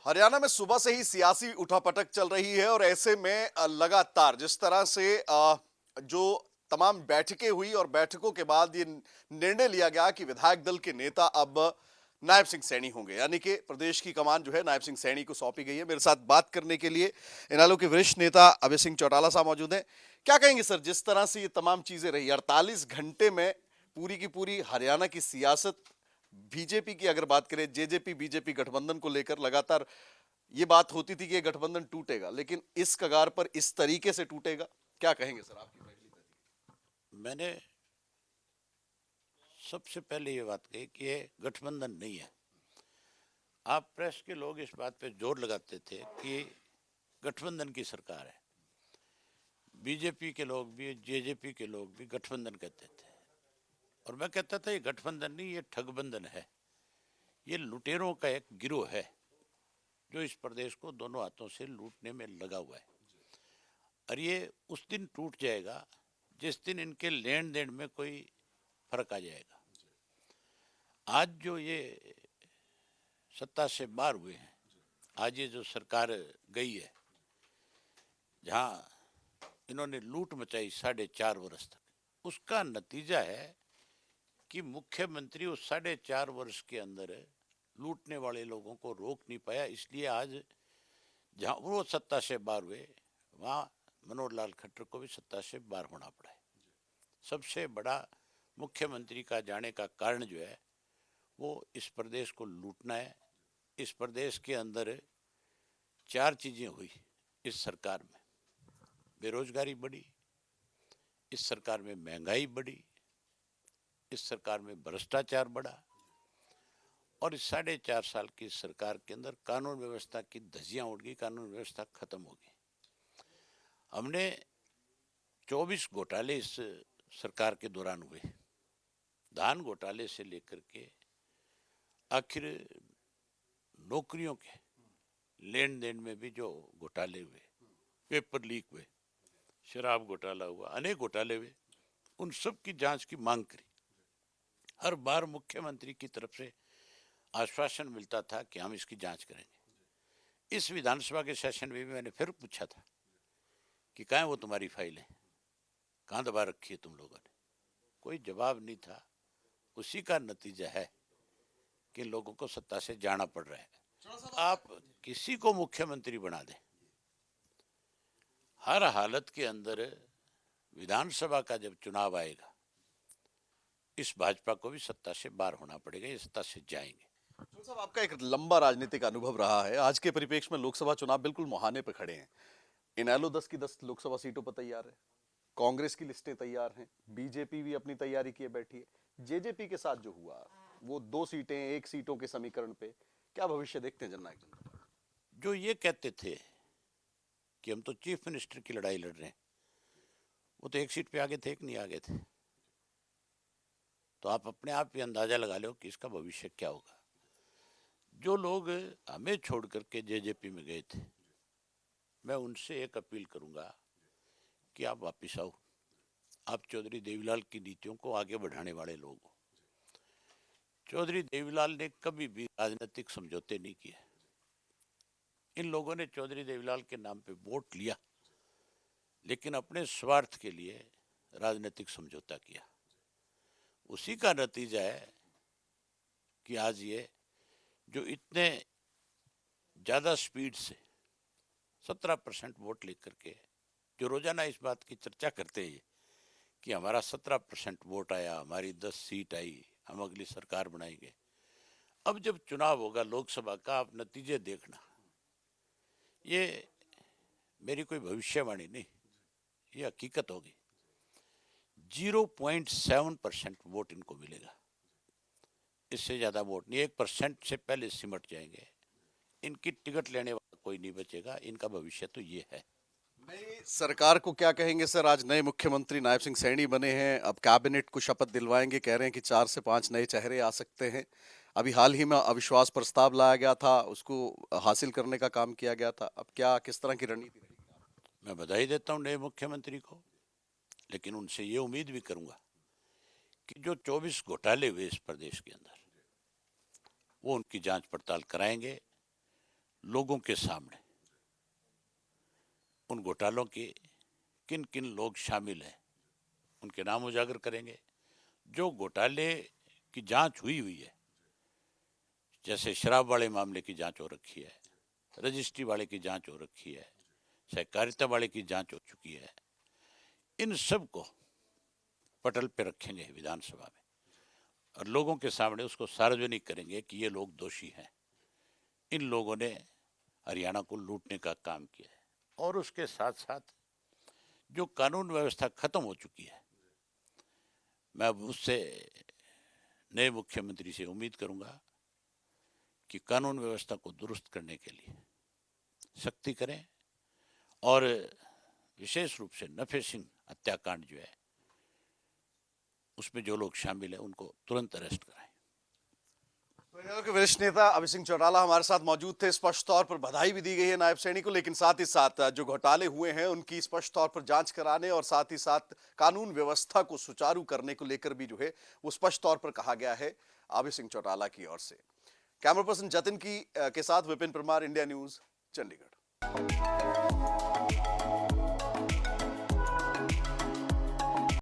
हरियाणा में सुबह से ही सियासी उठापटक चल रही है और ऐसे में लगातार जिस तरह से जो तमाम बैठकें हुई और बैठकों के बाद ये निर्णय लिया गया कि विधायक दल के नेता अब नायब सिंह सैनी होंगे, यानी कि प्रदेश की कमान जो है नायब सिंह सैनी को सौंपी गई है। मेरे साथ बात करने के लिए इनेलो के वरिष्ठ नेता अभय सिंह चौटाला साहब मौजूद हैं। क्या कहेंगे सर, जिस तरह से ये तमाम चीजें रही 48 घंटे में पूरी की पूरी हरियाणा की सियासत, बीजेपी की अगर बात करें, जेजेपी बीजेपी गठबंधन को लेकर लगातार ये बात होती थी कि ये गठबंधन टूटेगा, लेकिन इस कगार पर इस तरीके से टूटेगा, क्या कहेंगे सर आपकी पहली प्रतिक्रिया? मैंने सबसे पहले ये बात कही कि ये गठबंधन नहीं है। आप प्रेस के लोग इस बात पे जोर लगाते थे कि गठबंधन की सरकार है। बीजेपी के लोग भी, जेजेपी के लोग भी गठबंधन कहते थे, और मैं कहता था ये गठबंधन नहीं, ये ठगबंधन है। ये लुटेरों का एक गिरोह है जो इस प्रदेश को दोनों हाथों से लूटने में लगा हुआ है। और ये उस दिन टूट जाएगा जिस दिन इनके लेन देन में कोई फर्क आ जाएगा। आज जो ये सत्ता से बाहर हुए हैं, आज ये जो सरकार गई है, जहाँ इन्होंने लूट मचाई 4.5 वर्ष तक, उसका नतीजा है कि मुख्यमंत्री उस 4.5 वर्ष के अंदर लूटने वाले लोगों को रोक नहीं पाया। इसलिए आज जहाँ वो सत्ता से बाहर हुए, वहाँ मनोहर लाल खट्टर को भी सत्ता से बाहर होना पड़ा है। सबसे बड़ा मुख्यमंत्री का जाने का कारण जो है वो इस प्रदेश को लूटना है। इस प्रदेश के अंदर 4 चीज़ें हुई इस सरकार में। बेरोजगारी बढ़ी, इस सरकार में महंगाई बढ़ी, इस सरकार में भ्रष्टाचार बढ़ा, और इस 4.5 साल की सरकार के अंदर कानून व्यवस्था की धज्जियां उड़ गई, कानून व्यवस्था खत्म हो गई। हमने 24 घोटाले इस सरकार के दौरान हुए, धान घोटाले से लेकर के आखिर नौकरियों के लेन देन में भी जो घोटाले हुए, पेपर लीक हुए, शराब घोटाला हुआ, अनेक घोटाले हुए, उन सब की जांच की मांग करी। हर बार मुख्यमंत्री की तरफ से आश्वासन मिलता था कि हम इसकी जांच करेंगे। इस विधानसभा के सेशन में भी मैंने फिर पूछा था कि कहाँ है वो तुम्हारी फाइल है, कहाँ दबा रखी है तुम लोगों ने? कोई जवाब नहीं था। उसी का नतीजा है कि लोगों को सत्ता से जाना पड़ रहा है। आप किसी को मुख्यमंत्री बना दें, हर हालत के अंदर विधानसभा का जब चुनाव आएगा, इस भाजपा को भी सत्ता से बाहर होना पड़ेगा, ये सत्ता से जाएंगे। साहब, आपका एक लंबा राजनीतिक अनुभव रहा है। आज के परिप्रेक्ष्य में लोकसभा चुनाव बिल्कुल मुहाने पर खड़े हैं। इनेलो 10 की 10 लोकसभा सीटों पर तैयार है, कांग्रेस की लिस्टें तैयार हैं, बीजेपी भी अपनी तैयारी किए बैठी है। जेजेपी के साथ जो हुआ वो 2 सीटें 1 सीटों के समीकरण पे, क्या भविष्य देखते हैं जननायक जनता पार्टी? जो ये कहते थे कि हम तो चीफ मिनिस्टर की लड़ाई लड़ रहे हैं, वो तो 1 सीट पे आगे थे, एक नहीं आगे थे। तो आप अपने आप ही अंदाजा लगा लो कि इसका भविष्य क्या होगा। जो लोग हमें छोड़ करके जेजेपी में गए थे, मैं उनसे एक अपील करूंगा कि आप वापिस आओ। आप चौधरी देवीलाल की नीतियों को आगे बढ़ाने वाले लोग हो। चौधरी देवीलाल ने कभी भी राजनीतिक समझौते नहीं किए। इन लोगों ने चौधरी देवीलाल के नाम पे वोट लिया, लेकिन अपने स्वार्थ के लिए राजनीतिक समझौता किया। उसी का नतीजा है कि आज ये जो इतने ज़्यादा स्पीड से 17% वोट लेकर के, जो रोजाना इस बात की चर्चा करते हैं कि हमारा 17% वोट आया, हमारी 10 सीट आई, हम अगली सरकार बनाएंगे। अब जब चुनाव होगा लोकसभा का, आप नतीजे देखना। ये मेरी कोई भविष्यवाणी नहीं, ये हकीकत होगी। 0.7% वोट इनको मिलेगा, इससे ज़्यादा वोट नहीं। 1% से पहले सिमट जाएंगे। इनकी टिकट लेने वाला कोई नहीं बचेगा। इनका भविष्य तो ये है। नई सरकार को क्या कहेंगे सर? आज नए मुख्यमंत्री नायब सिंह सैनी बने हैं, अब कैबिनेट को शपथ दिलवाएंगे, कह रहे हैं कि 4 से 5 नए चेहरे आ सकते हैं। अभी हाल ही में अविश्वास प्रस्ताव लाया गया था, उसको हासिल करने का काम किया गया था। अब क्या, किस तरह की रणनीति रहेगी? मैं बधाई देता हूँ नए मुख्यमंत्री को, लेकिन उनसे ये उम्मीद भी करूंगा कि जो 24 घोटाले हुए इस प्रदेश के अंदर, वो उनकी जांच पड़ताल कराएंगे। लोगों के सामने उन घोटालों के किन किन लोग शामिल हैं उनके नाम उजागर करेंगे। जो घोटाले की जांच हुई है, जैसे शराब वाले मामले की जांच हो रखी है, रजिस्ट्री वाले की जांच हो रखी है, सहकारिता वाले की जांच हो चुकी है, इन सब को पटल पे रखेंगे विधानसभा में और लोगों के सामने उसको सार्वजनिक करेंगे कि ये लोग दोषी हैं, इन लोगों ने हरियाणा को लूटने का काम किया है। और उसके साथ साथ जो कानून व्यवस्था खत्म हो चुकी है, मैं उससे नए मुख्यमंत्री से उम्मीद करूंगा कि कानून व्यवस्था को दुरुस्त करने के लिए सख्ती करें और विशेष रूप से नफे सिंह हत्याकांड जो है उसमें जो लोग शामिल हैं उनको तुरंत अरेस्ट कराएं। इनेलो के वरिष्ठ नेता अभय सिंह चौटाला हमारे साथ मौजूद थे। स्पष्ट तौर पर बधाई भी दी गई है नायब सैनी को, लेकिन साथ ही साथ जो घोटाले हुए हैं उनकी स्पष्ट तौर पर जांच कराने और साथ ही साथ कानून व्यवस्था को सुचारू करने को लेकर भी जो है वो स्पष्ट तौर पर कहा गया है अभय सिंह चौटाला की ओर से। कैमरा पर्सन जतिन के साथ विपिन परमार, इंडिया न्यूज, चंडीगढ़।